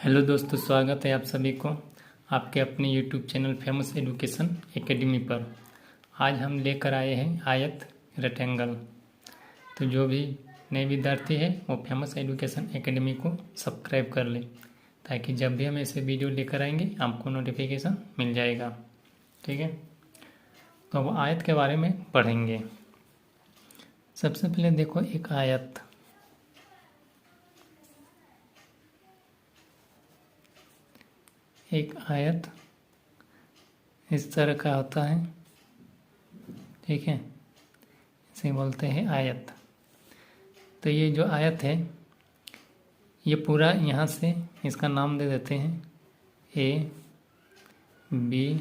Hello दोस्तों, स्वागत है आप सभी को आपके अपने YouTube channel famous education academy पर। आज हम लेकर आए हैं आयत रेक्टेंगल। तो जो भी नए विद्यार्थी है वो फेमस एजुकेशन एकेडमी को सब्सक्राइब कर ले, ताकि जब भी हम ऐसे वीडियो लेकर आएंगे आपको नोटिफिकेशन मिल जाएगा। ठीक है, तो अब आयत के बारे में पढ़ेंगे। सबसे पहले देखो, एक आयत इस तरह का होता है। ठीक है, इसे बोलते हैं आयत। तो ये जो आयत है ये पूरा यहाँ से इसका नाम दे देते हैं ए, बी,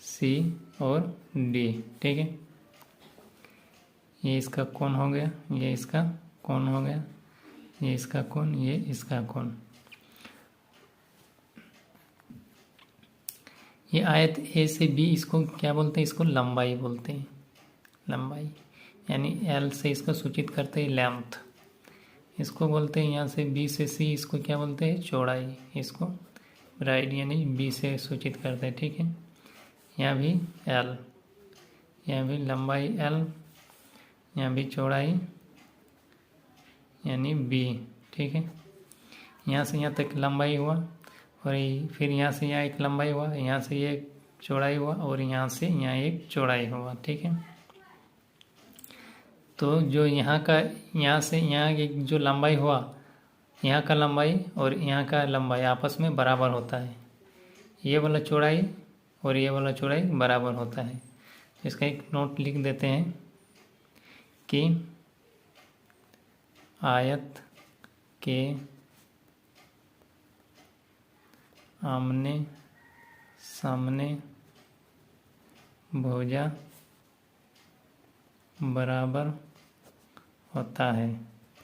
सी और डी। ठीक है, ये इसका कोण हो गया, ये इसका कोण हो गया, ये इसका कोण, ये इसका कोण। ये आयत ए से बी, इसको क्या बोलते हैं? इसको लंबाई बोलते हैं। लंबाई यानी एल से इसको सूचित करते हैं लेंथ। इसको बोलते हैं यहाँ से बी से सी, इसको क्या बोलते हैं? चौड़ाई। इसको ब्राइड यानी बी से सूचित करते हैं। ठीक है, यहाँ भी एल, यहाँ भी लंबाई एल, यहाँ भी चौड़ाई यानी बी। ठीक है, यहाँ से यहाँ तक लंबाई हुआ, और फिर यहाँ से यहाँ एक लंबाई हुआ, यहाँ से ये चौड़ाई हुआ, और यहाँ से यहाँ एक चौड़ाई हुआ। ठीक है, तो जो यहाँ का, यहाँ से यहाँ एक जो लंबाई हुआ, यहाँ का लंबाई और यहाँ का लंबाई आपस में बराबर होता है। ये वाला चौड़ाई और ये वाला चौड़ाई बराबर होता है। इसका एक नोट लिख देते हैं कि आयत के आमने सामने भुजा बराबर होता है।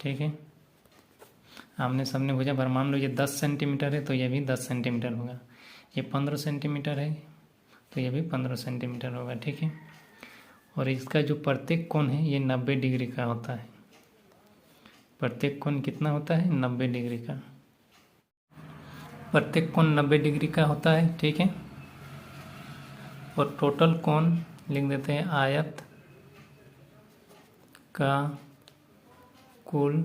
ठीक है, आमने सामने भुजा बराबर, मान लो ये 10 सेंटीमीटर है तो ये भी 10 सेंटीमीटर होगा। ये 15 सेंटीमीटर है तो ये भी 15 सेंटीमीटर होगा। ठीक है, और इसका जो प्रत्येक कोण है ये 90 डिग्री का होता है। प्रत्येक कोण कितना होता है? 90 डिग्री का। प्रत्येक कोण 90 डिग्री का होता है। ठीक है, और टोटल कोण लिख देते हैं आयत का कुल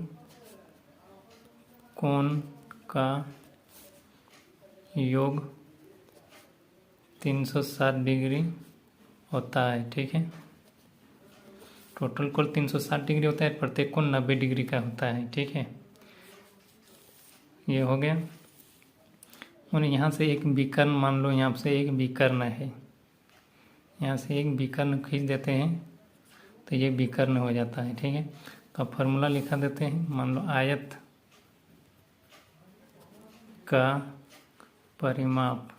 कोण का योग 360 डिग्री होता है। ठीक है, टोटल कोण 360 डिग्री होता है, प्रत्येक कोण 90 डिग्री का होता है। ठीक है, ये हो गया। और यहाँ से एक विकर्ण, मान लो यहाँ से एक विकर्ण है, यहाँ से एक विकर्ण खींच देते हैं तो ये विकर्ण हो जाता है। ठीक है, तो फॉर्मूला लिखा देते हैं। मान लो आयत का परिमाप,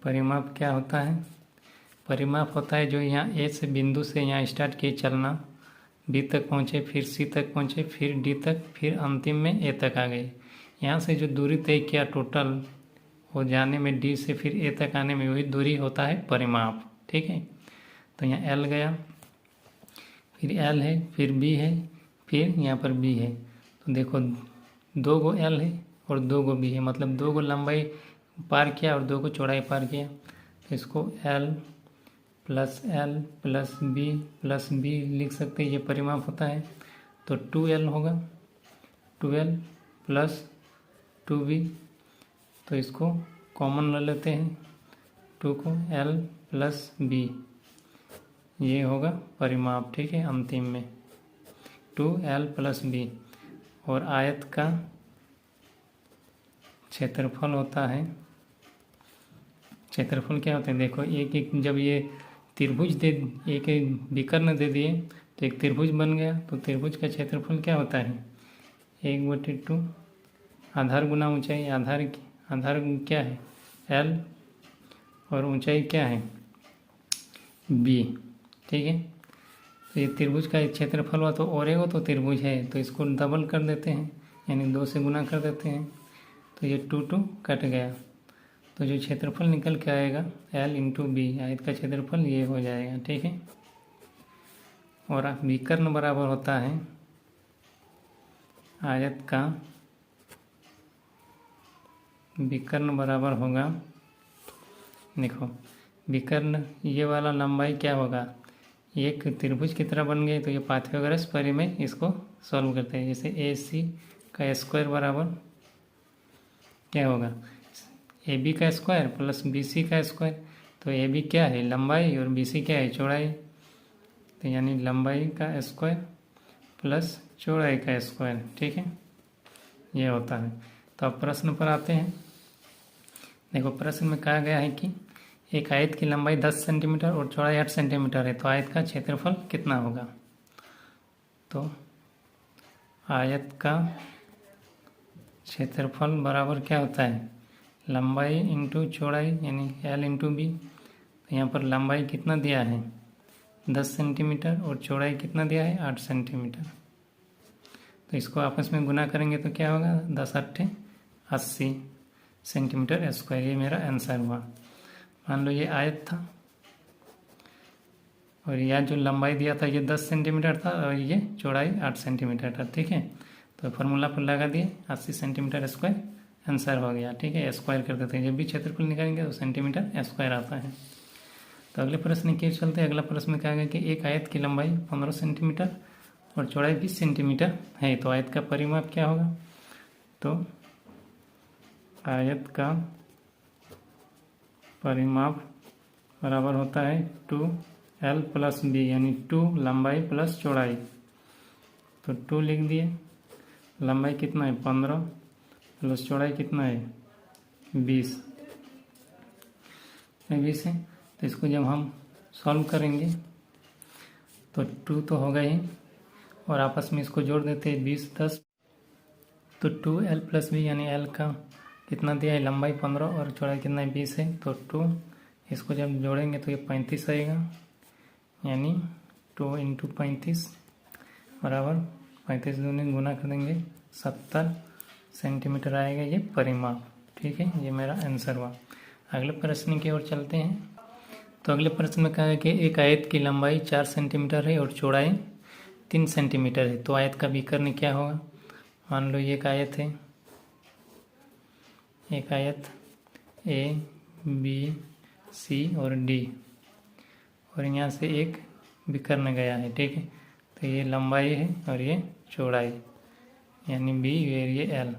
परिमाप क्या होता है? परिमाप होता है जो यहाँ ए से बिंदु से यहाँ स्टार्ट किए चलना, बी तक पहुँचे, फिर सी तक पहुँचे, फिर डी तक, फिर अंतिम में ए तक आ गए। यहाँ से जो दूरी तय किया टोटल हो जाने में, डी से फिर ए तक आने में, वही दूरी होता है परिमाप। ठीक है, तो यहाँ एल गया, फिर एल है, फिर बी है, फिर यहाँ पर बी है। तो देखो 2 गो एल है और 2 गो बी है, मतलब 2 गो लंबाई पार किया और 2 गो चौड़ाई पार किया। तो इसको एल प्लस बी लिख सकते हैं, ये परिमाप होता है। तो 2L होगा, 2L प्लस 2B, तो इसको कॉमन ले लेते हैं 2 को, L प्लस B, ये होगा परिमाप। ठीक है, अंतिम में 2L प्लस B। और आयत का क्षेत्रफल होता है, क्षेत्रफल क्या होता है? देखो एक जब ये त्रिभुज दे, एक विकर्ण दे दिए तो एक त्रिभुज बन गया, तो त्रिभुज का क्षेत्रफल क्या होता है? 1/2 आधार गुना ऊंचाई। आधार क्या है? L, और ऊंचाई क्या है? B। ठीक है, तो ये त्रिभुज का एक क्षेत्रफल हुआ, तो और एगो तो त्रिभुज है तो इसको डबल कर देते हैं, यानी 2 से गुना कर देते हैं, तो ये 2 कट गया। तो जो क्षेत्रफल निकल के आएगा L इंटू बी, आयत का क्षेत्रफल ये हो जाएगा। ठीक है, और विकर्ण बराबर होता है आयत का विकर्ण बराबर होगा, देखो विकर्ण ये वाला लंबाई क्या होगा, एक त्रिभुज की तरह बन गई, तो ये पाइथागोरस परिमेय इसको सॉल्व करते हैं। जैसे ए सी का स्क्वायर बराबर क्या होगा, ए बी का स्क्वायर प्लस बी सी का स्क्वायर। तो ए बी क्या है, लंबाई, और बी सी क्या है, चौड़ाई। तो यानी लंबाई का स्क्वायर प्लस चौड़ाई का स्क्वायर, ठीक है, ये होता है। तो अब प्रश्न पर आते हैं। देखो प्रश्न में कहा गया है कि एक आयत की लंबाई 10 सेंटीमीटर और चौड़ाई 8 सेंटीमीटर है, तो आयत का क्षेत्रफल कितना होगा। तो आयत का क्षेत्रफल बराबर क्या होता है, लंबाई इंटू चौड़ाई यानी L इंटू बी। तो यहाँ पर लंबाई कितना दिया है 10 सेंटीमीटर और चौड़ाई कितना दिया है 8 सेंटीमीटर। तो इसको आपस में गुना करेंगे तो क्या होगा, 10 8 80 सेंटीमीटर स्क्वायर। ये मेरा आंसर हुआ। मान लो ये आयत था और यह जो लंबाई दिया था ये 10 सेंटीमीटर था और ये चौड़ाई 8 सेंटीमीटर था, ठीक है। तो फार्मूला पर लगा दिए 80 सेंटीमीटर स्क्वायर, आंसर हो गया, ठीक है। स्क्वायर कर देते हैं, जब भी क्षेत्रफल निकालेंगे तो सेंटीमीटर स्क्वायर आता है। तो अगले प्रश्न की चलते हैं। अगला प्रश्न में कहा गया कि एक आयत की लंबाई 15 सेंटीमीटर और चौड़ाई 20 सेंटीमीटर है, तो आयत का परिमाप क्या होगा। तो आयत का परिमाप बराबर होता है 2L प्लस बी, यानी 2 लंबाई प्लस चौड़ाई। तो 2 लिख दिए, लंबाई कितना है 15 प्लस चौड़ाई कितना है 20 है। तो इसको जब हम सॉल्व करेंगे तो 2 तो होगा ही, और आपस में इसको जोड़ देते हैं 20 10। तो 2L प्लस बी यानी L का कितना दिया है, लंबाई 15 और चौड़ाई कितना है 20 है। तो 2 इसको जब जोड़ेंगे तो ये 35 आएगा, यानी 2 इंटू 35 बराबर 35 दूनी गुना कर देंगे 70 सेंटीमीटर आएगा ये परिमाप, ठीक है। ये मेरा आंसर हुआ। अगले प्रश्न की ओर चलते हैं। तो अगले प्रश्न में कहा है कि एक आयत की लंबाई 4 सेंटीमीटर है और चौड़ाई 3 सेंटीमीटर है, तो आयत का विकर्ण क्या होगा। मान लो ये एक आयत है, एक आयत ए बी सी और डी, और यहाँ से एक विकर्ण गया है, ठीक है। तो ये लंबाई है और ये चौड़ाई, यानी बी और ये एल।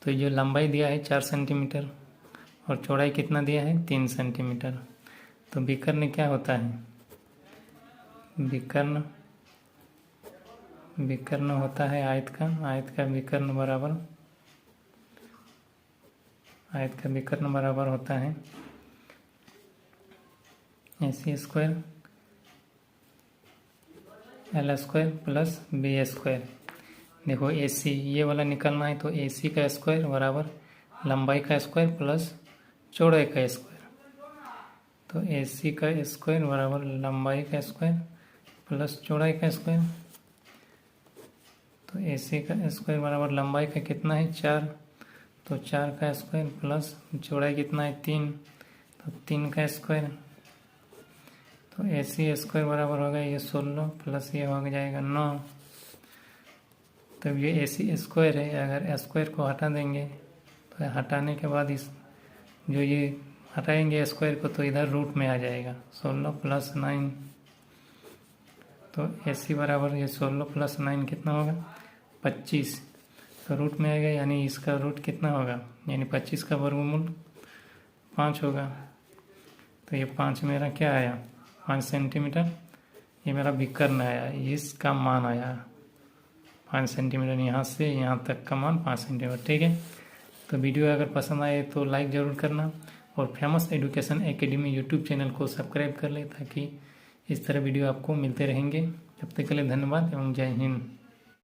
तो जो लंबाई दिया है 4 सेंटीमीटर और चौड़ाई कितना दिया है 3 सेंटीमीटर। तो विकर्ण क्या होता है, विकर्ण होता है आयत का विकर्ण बराबर होता है AC square L square plus B square. देखो AC ये वाला निकलना है, तो AC का स्क्वायर बराबर लंबाई का स्क्वायर प्लस चौड़ाई का स्क्वायर। तो AC का स्क्वायर बराबर लंबाई का स्क्वायर प्लस चौड़ाई का स्क्वायर। तो AC का स्क्वायर बराबर लंबाई का कितना है 4, तो 4 का स्क्वायर प्लस चौड़ाई कितना है 3, तो 3 का स्क्वायर। तो AC स्क्वायर बराबर होगा ये 16 प्लस ये हो जाएगा 9। तब ये AC स्क्वायर है, अगर स्क्वायर को हटा देंगे तो हटाने के बाद इस जो ये हटाएंगे स्क्वायर को तो इधर रूट में आ जाएगा 16 प्लस 9। तो AC बराबर ये 16 प्लस 9 कितना होगा 25। तो रूट में आएगा, यानी इसका रूट कितना होगा, यानी 25 का वर्गमूल 5 होगा। तो ये 5 मेरा क्या आया 5 सेंटीमीटर, ये मेरा विकर्ण आया, इसका मान आया 5 सेंटीमीटर, यहाँ से यहाँ तक का मान 5 सेंटीमीटर, ठीक है। तो वीडियो अगर पसंद आए तो लाइक ज़रूर करना और famous education academy YouTube channel को सब्सक्राइब कर ले, ताकि इस तरह वीडियो आपको मिलते रहेंगे। तब तक के लिए धन्यवाद एवं जय हिंद।